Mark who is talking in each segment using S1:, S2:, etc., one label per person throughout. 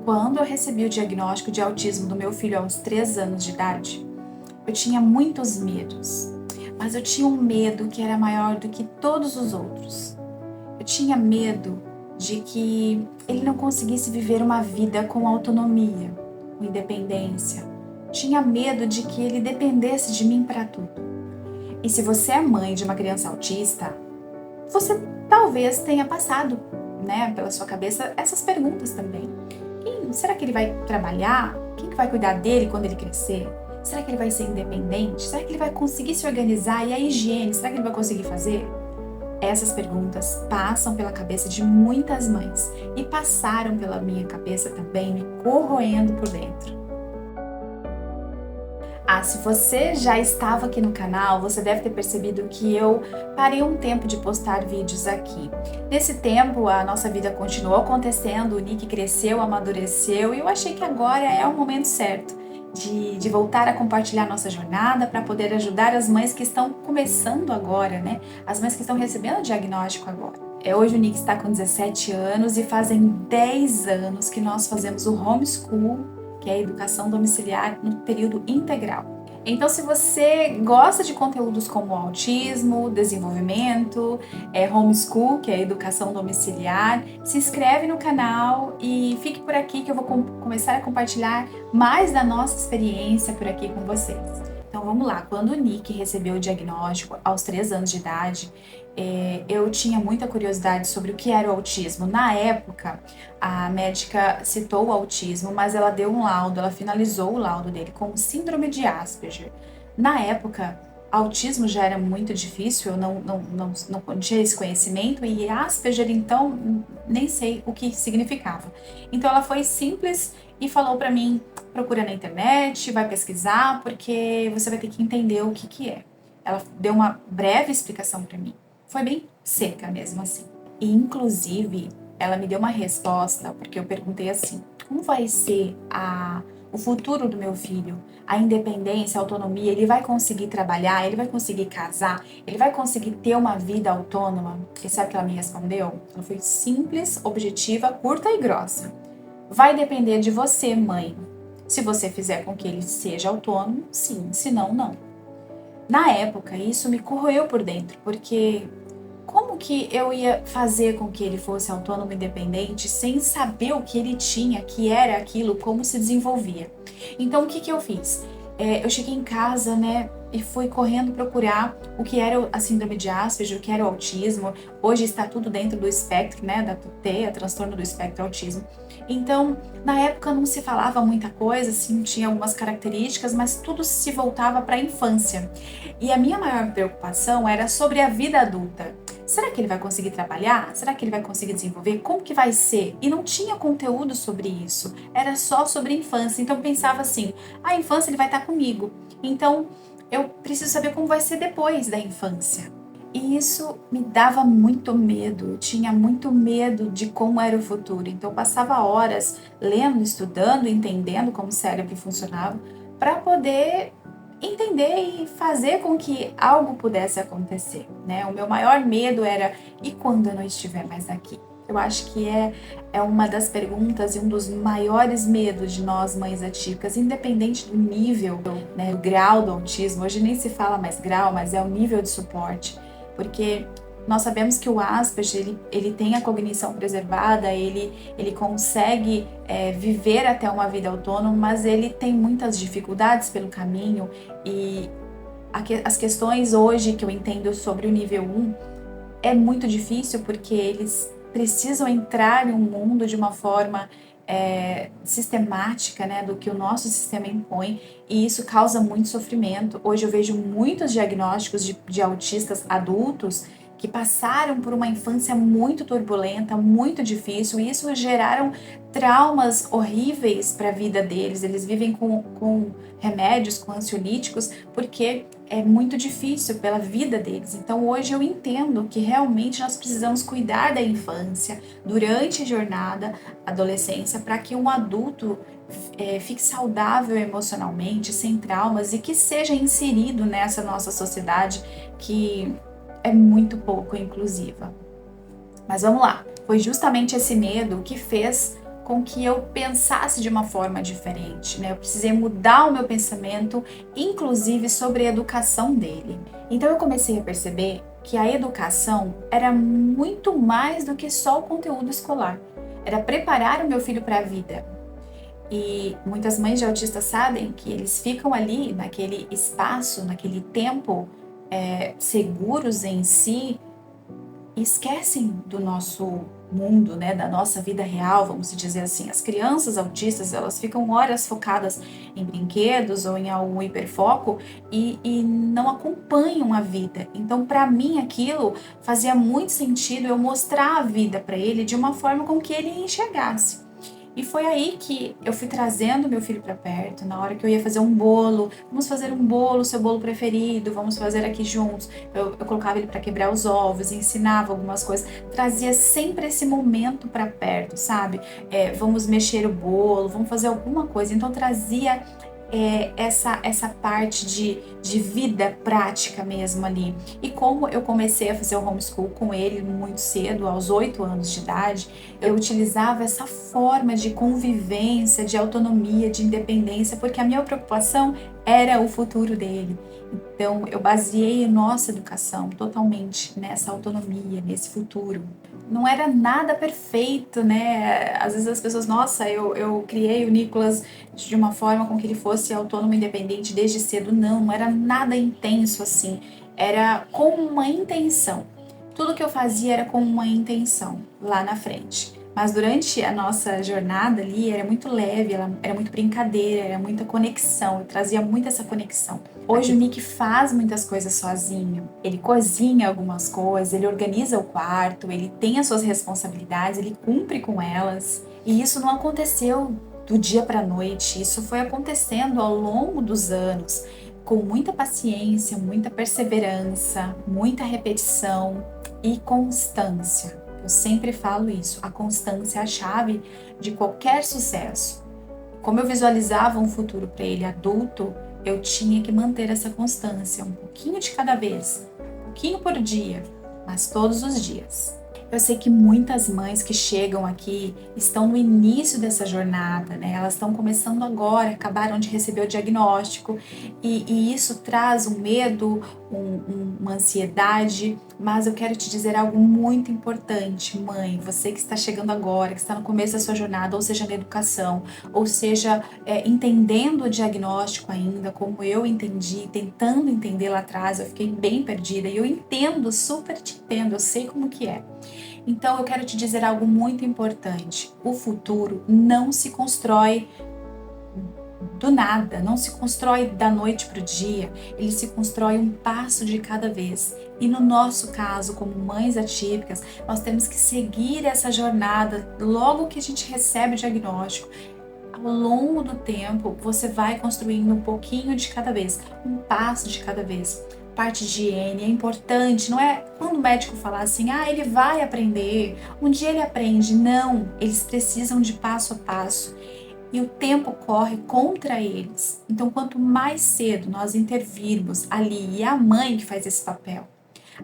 S1: Quando eu recebi o diagnóstico de autismo do meu filho aos 3 anos de idade, eu tinha muitos medos, mas eu tinha um medo que era maior do que todos os outros. Eu tinha medo de que ele não conseguisse viver uma vida com autonomia, com independência. Tinha medo de que ele dependesse de mim para tudo. E se você é mãe de uma criança autista, você talvez tenha passado, pela sua cabeça essas perguntas também. Será que ele vai trabalhar? Quem que vai cuidar dele quando ele crescer? Será que ele vai ser independente? Será que ele vai conseguir se organizar? E a higiene, será que ele vai conseguir fazer? Essas perguntas passam pela cabeça de muitas mães e passaram pela minha cabeça também, me corroendo por dentro. Se você já estava aqui no canal, você deve ter percebido que eu parei um tempo de postar vídeos aqui. Nesse tempo, a nossa vida continuou acontecendo, o Nick cresceu, amadureceu e eu achei que agora é o momento certo de voltar a compartilhar nossa jornada para poder ajudar as mães que estão começando agora, As mães que estão recebendo o diagnóstico agora. Hoje o Nick está com 17 anos e fazem 10 anos que nós fazemos o homeschool, que é a educação domiciliar no período integral. Então, se você gosta de conteúdos como autismo, desenvolvimento, homeschool, que é a educação domiciliar, se inscreve no canal e fique por aqui que eu vou começar a compartilhar mais da nossa experiência por aqui com vocês. Então vamos lá, quando o Nick recebeu o diagnóstico aos 3 anos de idade, eu tinha muita curiosidade sobre o que era o autismo. Na época, a médica citou o autismo, mas ela deu um laudo, ela finalizou o laudo dele com síndrome de Asperger. Na época, autismo já era muito difícil, eu não tinha esse conhecimento, e Asperger, então, nem sei o que significava. Então ela foi simples e falou para mim, procura na internet, vai pesquisar, porque você vai ter que entender o que é. Ela deu uma breve explicação para mim. Foi bem seca mesmo assim. E, inclusive, ela me deu uma resposta, porque eu perguntei assim, como vai ser o futuro do meu filho? A independência, a autonomia, ele vai conseguir trabalhar, ele vai conseguir casar, ele vai conseguir ter uma vida autônoma? E sabe o que ela me respondeu? Ela foi simples, objetiva, curta e grossa. Vai depender de você, mãe. Se você fizer com que ele seja autônomo, sim, senão não. Na época, isso me corroeu por dentro, porque como que eu ia fazer com que ele fosse autônomo e independente sem saber o que ele tinha, que era aquilo, como se desenvolvia? Então, o que eu fiz? Eu cheguei em casa, e fui correndo procurar o que era a síndrome de Asperger, o que era o autismo. Hoje está tudo dentro do espectro, da TUT, transtorno do espectro autismo. Então, na época não se falava muita coisa, assim, tinha algumas características, mas tudo se voltava para a infância. E a minha maior preocupação era sobre a vida adulta. Será que ele vai conseguir trabalhar? Será que ele vai conseguir desenvolver? Como que vai ser? E não tinha conteúdo sobre isso, era só sobre a infância. Então eu pensava assim, a infância ele vai estar comigo, então eu preciso saber como vai ser depois da infância. E isso me dava muito medo, eu tinha muito medo de como era o futuro. Então eu passava horas lendo, estudando, entendendo como o cérebro funcionava, para poder entender e fazer com que algo pudesse acontecer, O meu maior medo era, e quando eu não estiver mais aqui? Eu acho que é uma das perguntas e um dos maiores medos de nós mães atípicas, independente do nível, o grau do autismo. Hoje nem se fala mais grau, mas é o nível de suporte, porque nós sabemos que o Asperger, ele tem a cognição preservada, ele consegue viver até uma vida autônoma, mas ele tem muitas dificuldades pelo caminho, e as questões hoje que eu entendo sobre o nível 1 é muito difícil, porque eles precisam entrar em um mundo de uma forma sistemática, do que o nosso sistema impõe, e isso causa muito sofrimento. Hoje eu vejo muitos diagnósticos de autistas adultos que passaram por uma infância muito turbulenta, muito difícil, e isso geraram traumas horríveis para a vida deles. Eles vivem com remédios, com ansiolíticos, porque é muito difícil pela vida deles. Então hoje eu entendo que realmente nós precisamos cuidar da infância durante a jornada, adolescência, para que um adulto fique saudável emocionalmente, sem traumas, e que seja inserido nessa nossa sociedade que é muito pouco inclusiva. Mas vamos lá, foi justamente esse medo que fez com que eu pensasse de uma forma diferente, né? Eu precisei mudar o meu pensamento, inclusive sobre a educação dele. Então eu comecei a perceber que a educação era muito mais do que só o conteúdo escolar. Era preparar o meu filho para a vida. E muitas mães de autistas sabem que eles ficam ali, naquele espaço, naquele tempo, seguros em si, e esquecem do nosso mundo, né, da nossa vida real, vamos dizer assim. As crianças autistas, elas ficam horas focadas em brinquedos ou em algum hiperfoco e não acompanham a vida. Então, para mim, aquilo fazia muito sentido eu mostrar a vida para ele de uma forma com que ele enxergasse. E foi aí que eu fui trazendo meu filho para perto, na hora que eu ia fazer um bolo. Vamos fazer um bolo, seu bolo preferido, vamos fazer aqui juntos. Eu colocava ele para quebrar os ovos, ensinava algumas coisas, trazia sempre esse momento para perto, sabe? Vamos mexer o bolo, vamos fazer alguma coisa. Então trazia essa parte de vida prática mesmo ali. E como eu comecei a fazer o homeschool com ele muito cedo, aos 8 anos de idade, eu utilizava essa forma de convivência, de autonomia, de independência, porque a minha preocupação era o futuro dele. Então eu baseei a nossa educação totalmente nessa autonomia, nesse futuro. Não era nada perfeito, né? Às vezes as pessoas, nossa, eu criei o Nicolas de uma forma com que ele fosse autônomo e independente desde cedo. Não era nada intenso assim. Era com uma intenção. Tudo que eu fazia era com uma intenção lá na frente. Mas durante a nossa jornada ali era muito leve, era muito brincadeira, era muita conexão, eu trazia muito essa conexão. Hoje o Nick faz muitas coisas sozinho, ele cozinha algumas coisas, ele organiza o quarto, ele tem as suas responsabilidades, ele cumpre com elas. E isso não aconteceu do dia para a noite, isso foi acontecendo ao longo dos anos, com muita paciência, muita perseverança, muita repetição e constância. Eu sempre falo isso, a constância é a chave de qualquer sucesso. Como eu visualizava um futuro para ele adulto, eu tinha que manter essa constância, um pouquinho de cada vez, um pouquinho por dia, mas todos os dias. Eu sei que muitas mães que chegam aqui estão no início dessa jornada, né? Elas estão começando agora, acabaram de receber o diagnóstico e isso traz um medo, uma ansiedade, mas eu quero te dizer algo muito importante, mãe, você que está chegando agora, que está no começo da sua jornada, ou seja, na educação, ou seja, entendendo o diagnóstico ainda, como eu entendi, tentando entender lá atrás, eu fiquei bem perdida e eu entendo, super te entendo, eu sei como que é. Então eu quero te dizer algo muito importante. O futuro não se constrói do nada, não se constrói da noite para o dia, ele se constrói um passo de cada vez. E no nosso caso, como mães atípicas, nós temos que seguir essa jornada logo que a gente recebe o diagnóstico. Ao longo do tempo, você vai construindo um pouquinho de cada vez, um passo de cada vez. Parte de higiene é importante, não é quando o médico falar assim, ele vai aprender, um dia ele aprende. Não, eles precisam de passo a passo e o tempo corre contra eles. Então, quanto mais cedo nós intervirmos ali, e é a mãe que faz esse papel.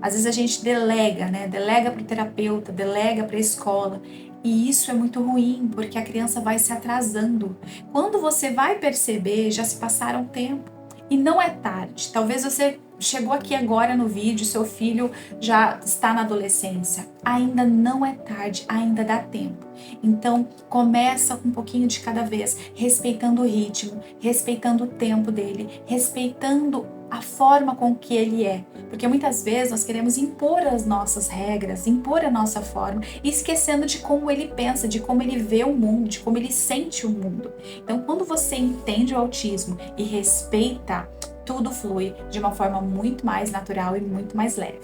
S1: Às vezes a gente delega, né? Delega para o terapeuta, delega para a escola. E isso é muito ruim, porque a criança vai se atrasando. Quando você vai perceber, já se passaram tempo. E não é tarde. Talvez você chegou aqui agora no vídeo, seu filho já está na adolescência. Ainda não é tarde, ainda dá tempo. Então, começa com um pouquinho de cada vez, respeitando o ritmo, respeitando o tempo dele, respeitando a forma com que ele é. Porque muitas vezes nós queremos impor as nossas regras, impor a nossa forma, esquecendo de como ele pensa, de como ele vê o mundo, de como ele sente o mundo. Então, quando você entende o autismo e respeita, tudo flui de uma forma muito mais natural e muito mais leve.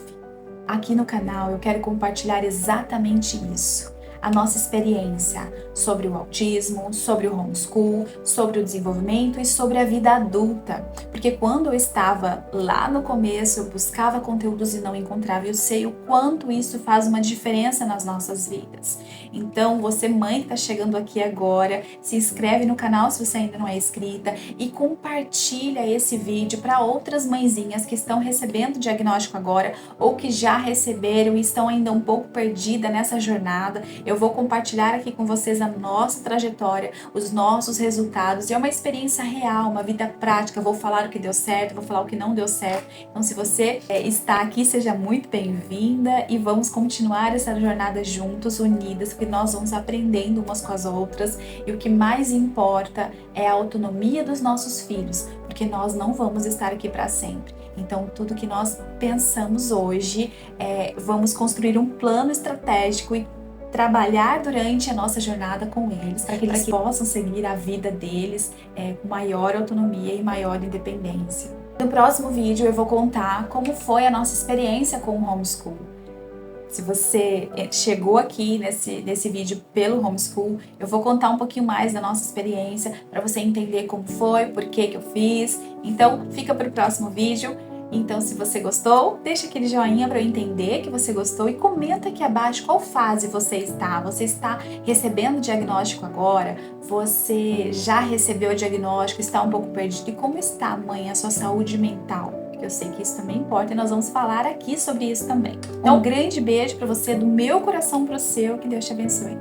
S1: Aqui no canal eu quero compartilhar exatamente isso. A nossa experiência sobre o autismo, sobre o homeschool, sobre o desenvolvimento e sobre a vida adulta. Porque quando eu estava lá no começo, eu buscava conteúdos e não encontrava. Eu sei o quanto isso faz uma diferença nas nossas vidas. Então, você mãe que está chegando aqui agora, se inscreve no canal se você ainda não é inscrita e compartilha esse vídeo para outras mãezinhas que estão recebendo o diagnóstico agora ou que já receberam e estão ainda um pouco perdidas nessa jornada. Eu vou compartilhar aqui com vocês a nossa trajetória, os nossos resultados. E é uma experiência real, uma vida prática. Eu vou falar o que deu certo, vou falar o que não deu certo. Então, se você está aqui, seja muito bem-vinda e vamos continuar essa jornada juntos, unidas, porque nós vamos aprendendo umas com as outras. E o que mais importa é a autonomia dos nossos filhos, porque nós não vamos estar aqui para sempre. Então, tudo que nós pensamos hoje, vamos construir um plano estratégico e trabalhar durante a nossa jornada com eles, para que eles possam seguir a vida deles com maior autonomia e maior independência. No próximo vídeo eu vou contar como foi a nossa experiência com o homeschool. Se você chegou aqui nesse vídeo pelo homeschool, eu vou contar um pouquinho mais da nossa experiência para você entender como foi, por que eu fiz. Então, fica para o próximo vídeo. Então, se você gostou, deixa aquele joinha para eu entender que você gostou e comenta aqui abaixo qual fase você está. Você está recebendo o diagnóstico agora? Você já recebeu o diagnóstico? Está um pouco perdido? E como está, mãe, a sua saúde mental? Porque eu sei que isso também importa e nós vamos falar aqui sobre isso também. Então, um grande beijo para você, do meu coração para o seu. Que Deus te abençoe.